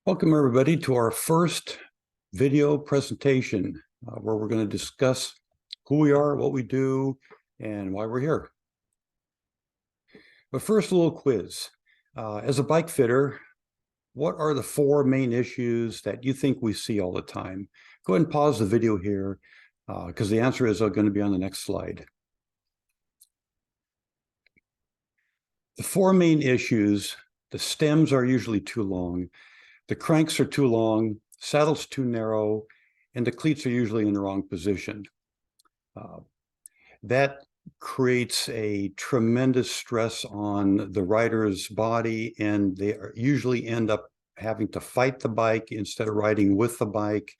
Welcome everybody to our first video presentation where we're going to discuss who we are, what we do, and why we're here. But first, a little quiz. As a bike fitter, what are the four main issues that you think we see all the time? Go ahead and pause the video here because the answer is going to be on the next slide. The four main issues: the stems are usually too long, the cranks are too long, saddle's too narrow, and the cleats are usually in the wrong position. That creates a tremendous stress on the rider's body, and they usually end up having to fight the bike instead of riding with the bike.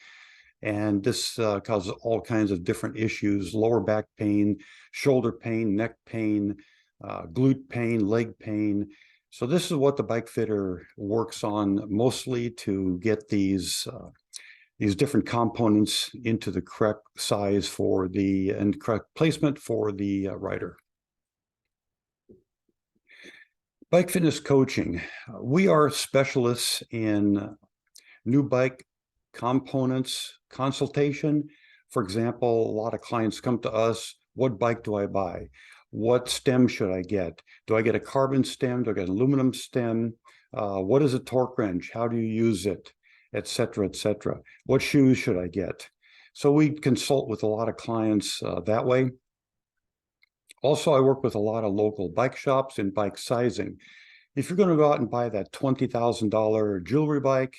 And this causes all kinds of different issues: lower back pain, shoulder pain, neck pain, glute pain, leg pain. So this is what the bike fitter works on mostly, to get these different components into the correct size for and correct placement for the rider. Bike fitness coaching. We are specialists in new bike components consultation. For example, a lot of clients come to us: what bike do I buy? What stem should I get? Do I get a carbon stem? Do I get an aluminum stem? What is a torque wrench? How do you use it? Et cetera, et cetera. What shoes should I get? So we consult with a lot of clients that way. Also, I work with a lot of local bike shops in bike sizing. If you're going to go out and buy that $20,000 jewelry bike,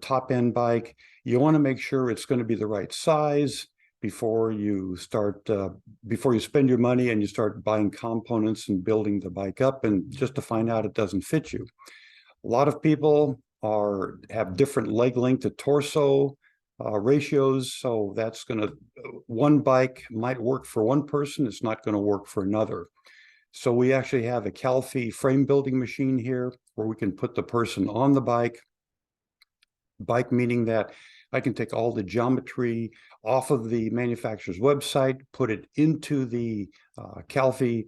top-end bike, you want to make sure it's going to be the right size before you spend your money and you start buying components and building the bike up, and just to find out it doesn't fit you. A lot of people have different leg length to torso ratios, so one bike might work for one person, it's not going to work for another. So we actually have a Calfee frame building machine here where we can put the person on the bike meaning that I can take all the geometry off of the manufacturer's website, put it into the Calfee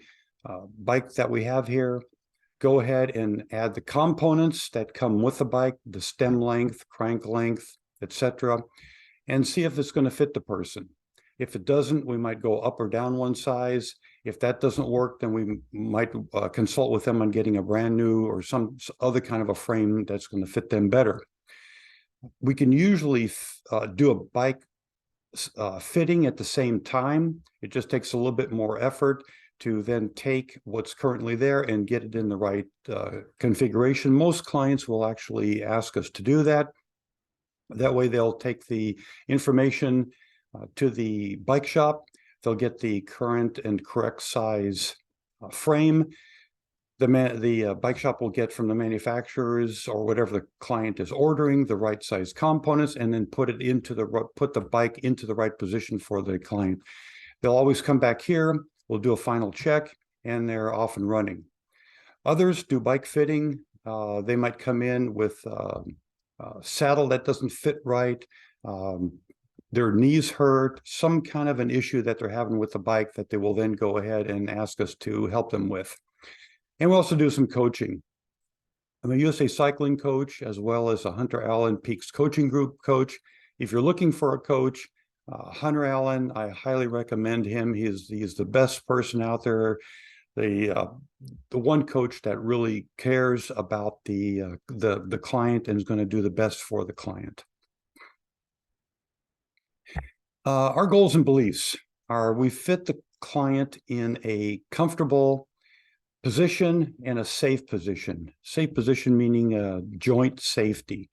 bike that we have here, go ahead and add the components that come with the bike, the stem length, crank length, etc., and see if it's going to fit the person. If it doesn't, we might go up or down one size. If that doesn't work, then we might consult with them on getting a brand new or some other kind of a frame that's going to fit them better. We can usually do a bike fitting at the same time. It just takes a little bit more effort to then take what's currently there and get it in the right configuration. Most clients will actually ask us to do that. That way they'll take the information to the bike shop. They'll get the current and correct size frame. The bike shop will get from the manufacturers or whatever the client is ordering the right size components, and then put the bike into the right position for the client. They'll always come back here. We'll do a final check, and they're off and running. Others do bike fitting. They might come in with a saddle that doesn't fit right. Their knees hurt, some kind of an issue that they're having with the bike that they will then go ahead and ask us to help them with. And we also do some coaching. I'm a USA Cycling coach, as well as a Hunter Allen Peaks Coaching Group coach. If you're looking for a coach, Hunter Allen, I highly recommend him. He's the best person out there. The one coach that really cares about the client and is going to do the best for the client. Our goals and beliefs are: we fit the client in a comfortable position and a safe position. Safe position meaning joint safety.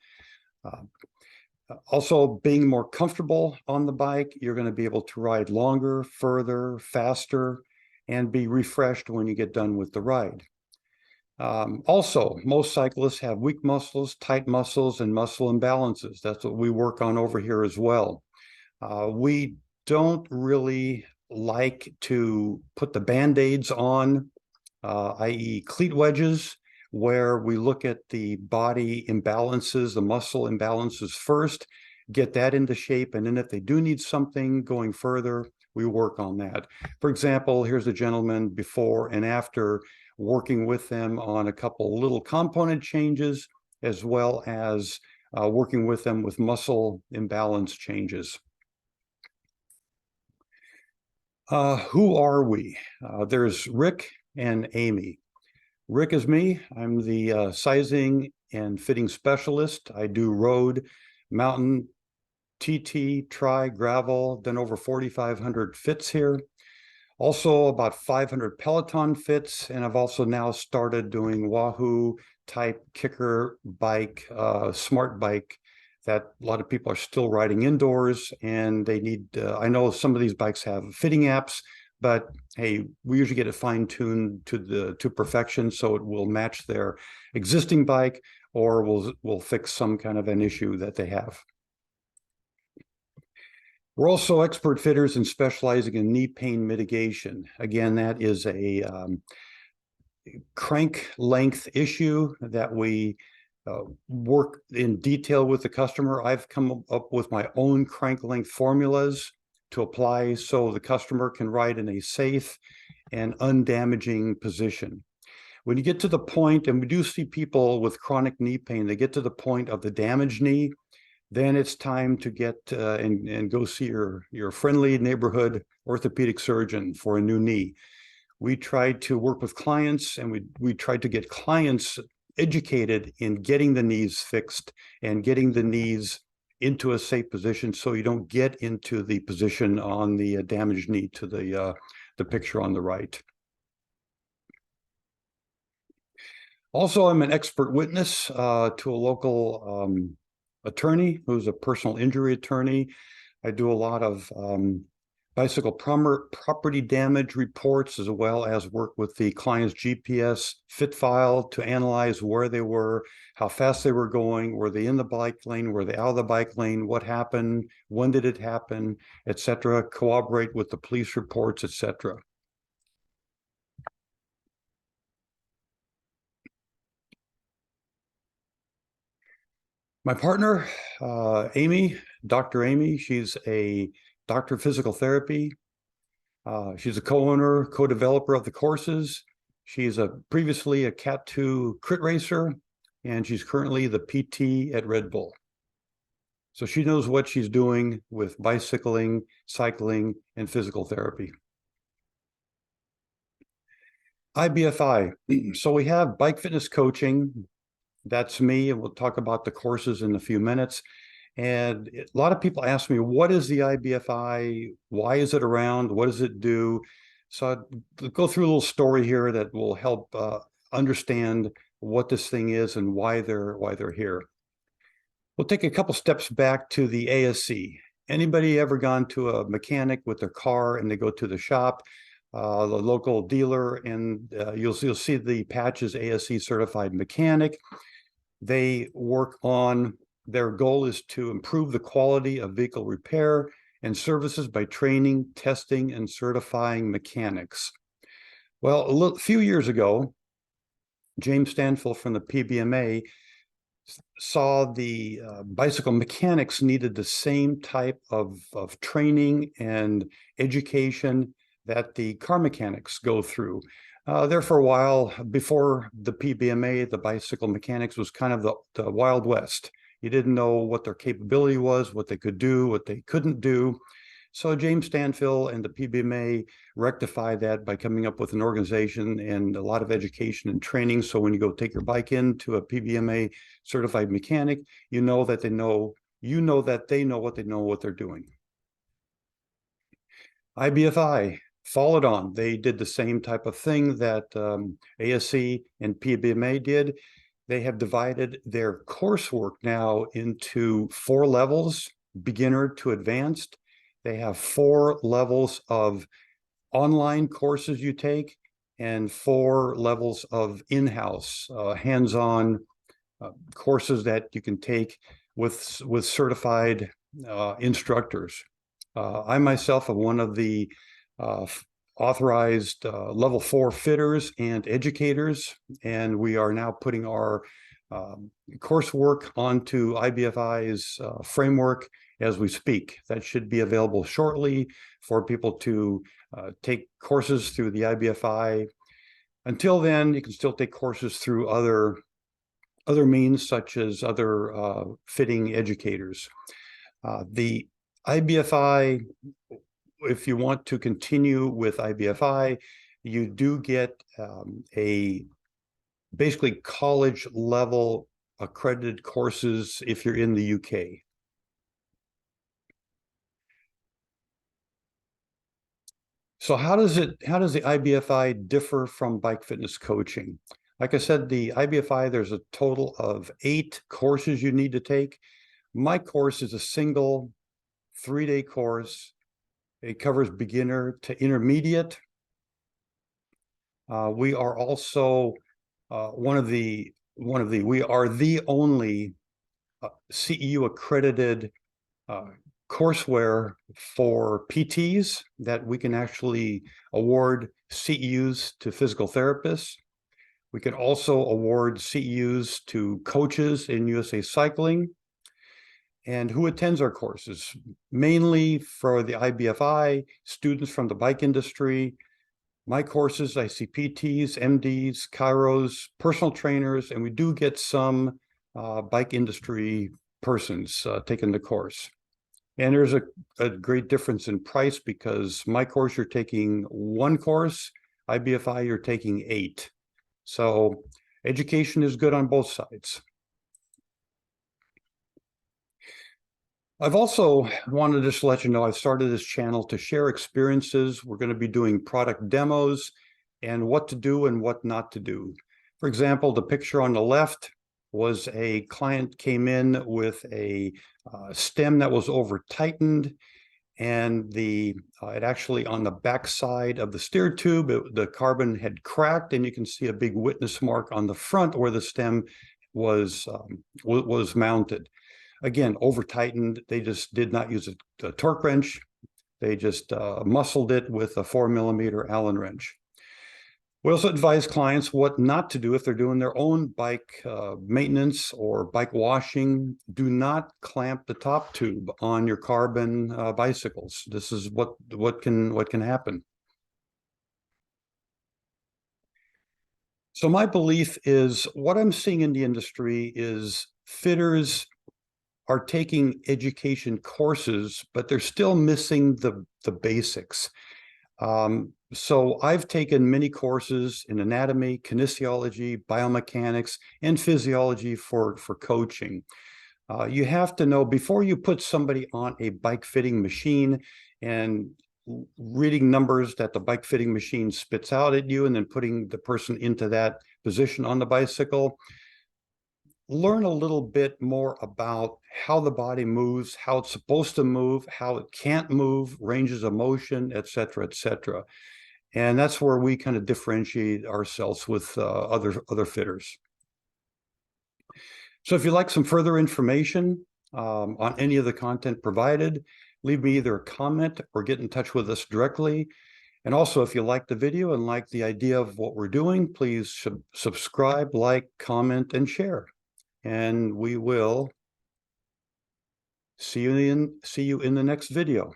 Also, being more comfortable on the bike, you're going to be able to ride longer, further, faster, and be refreshed when you get done with the ride. Also, most cyclists have weak muscles, tight muscles, and muscle imbalances. That's what we work on over here as well. We don't really like to put the Band-Aids on, i.e. cleat wedges, where we look at the body imbalances, the muscle imbalances first, get that into shape, and then if they do need something going further, we work on that. For example, here's a gentleman before and after, working with them on a couple little component changes as well as working with them with muscle imbalance changes. Who are we? There's Rick and Amy. Rick is me. I'm the sizing and fitting specialist. I do road, mountain, TT, tri, gravel, done over 4,500 fits here. Also about 500 Peloton fits, and I've also now started doing Wahoo type kicker bike, smart bike that a lot of people are still riding indoors, and they need, I know some of these bikes have fitting apps, but hey, we usually get it fine-tuned to perfection, so it will match their existing bike or will fix some kind of an issue that they have. We're also expert fitters and specializing in knee pain mitigation. Again, that is a crank length issue that we work in detail with the customer. I've come up with my own crank length formulas to apply so the customer can ride in a safe and undamaging position. When you get to the point, and we do see people with chronic knee pain, they get to the point of the damaged knee, then it's time to get and go see your friendly neighborhood orthopedic surgeon for a new knee. We try to work with clients, and we try to get clients educated in getting the knees fixed and getting the knees into a safe position so you don't get into the position on the damaged knee to the picture on the right. Also, I'm an expert witness to a local attorney who's a personal injury attorney. I do a lot of bicycle property damage reports, as well as work with the client's GPS fit file to analyze where they were, how fast they were going, were they in the bike lane, were they out of the bike lane, what happened, when did it happen, etc. Cooperate with the police reports, etc. My partner, Amy, Dr. Amy, she's a doctor of physical therapy. She's a co-owner, co-developer of the courses. She's previously a Cat 2 crit racer, and she's currently the PT at Red Bull. So she knows what she's doing with bicycling, cycling, and physical therapy. IBFI. So we have bike fitness coaching. That's me, and we'll talk about the courses in a few minutes. And a lot of people ask me, what is the IBFI? Why is it around? What does it do? So I'll go through a little story here that will help understand what this thing is and why they're here. We'll take a couple steps back to the ASC. Anybody ever gone to a mechanic with their car and they go to the shop, the local dealer, and you'll see the patches ASC certified mechanic. They work on, their goal is to improve the quality of vehicle repair and services by training, testing, and certifying mechanics. Well, a few years ago, James Stanfill from the PBMA saw the bicycle mechanics needed the same type of training and education that the car mechanics go through. There for a while, before the PBMA, the bicycle mechanics was kind of the Wild West. You didn't know what their capability was, what they could do, what they couldn't do. So James Stanfill and the PBMA rectified that by coming up with an organization and a lot of education and training. So when you go take your bike into a PBMA certified mechanic, you know that they know what they're doing. IBFI followed on. They did the same type of thing that ASC and PBMA did. They have divided their coursework now into 4 levels, beginner to advanced. They have 4 levels of online courses you take and 4 levels of in-house, hands-on courses that you can take with certified instructors. I myself am one of the authorized level 4 fitters and educators, and we are now putting our coursework onto IBFI's framework as we speak. That should be available shortly for people to take courses through the IBFI. Until then, you can still take courses through other other means such as other fitting educators. The IBFI, if you want to continue with IBFI, you do get a basically college level accredited courses if you're in the UK. So how does the IBFI differ from bike fitness coaching? Like I said, the IBFI, there's a total of 8 courses you need to take. My course is a single 3-day course. It covers beginner to intermediate. We are also we are the only CEU accredited courseware for PTs that we can actually award CEUs to physical therapists. We can also award CEUs to coaches in USA Cycling. And who attends our courses? Mainly for the IBFI, students from the bike industry. My courses, I see PTs, MDs, chiros, personal trainers, and we do get some bike industry persons taking the course. And there's a great difference in price because my course, you're taking 1 course, IBFI, you're taking 8. So education is good on both sides. I've also wanted to just let you know, I've started this channel to share experiences. We're going to be doing product demos and what to do and what not to do. For example, the picture on the left was a client came in with a stem that was over tightened, and it actually on the back side of the steer tube, the carbon had cracked, and you can see a big witness mark on the front where the stem was mounted. Again, over tightened. They just did not use a torque wrench. They just muscled it with a 4mm Allen wrench. We also advise clients what not to do if they're doing their own bike maintenance or bike washing. Do not clamp the top tube on your carbon bicycles. This is what can happen. So my belief is what I'm seeing in the industry is fitters are taking education courses, but they're still missing the basics. So I've taken many courses in anatomy, kinesiology, biomechanics, and physiology for coaching. You have to know before you put somebody on a bike fitting machine and reading numbers that the bike fitting machine spits out at you and then putting the person into that position on the bicycle, learn a little bit more about how the body moves, how it's supposed to move, how it can't move, ranges of motion, et cetera, et cetera. And that's where we kind of differentiate ourselves with other fitters. So if you'd like some further information on any of the content provided, leave me either a comment or get in touch with us directly. And also, if you like the video and like the idea of what we're doing, please subscribe, like, comment, and share. And we will see you in the next video.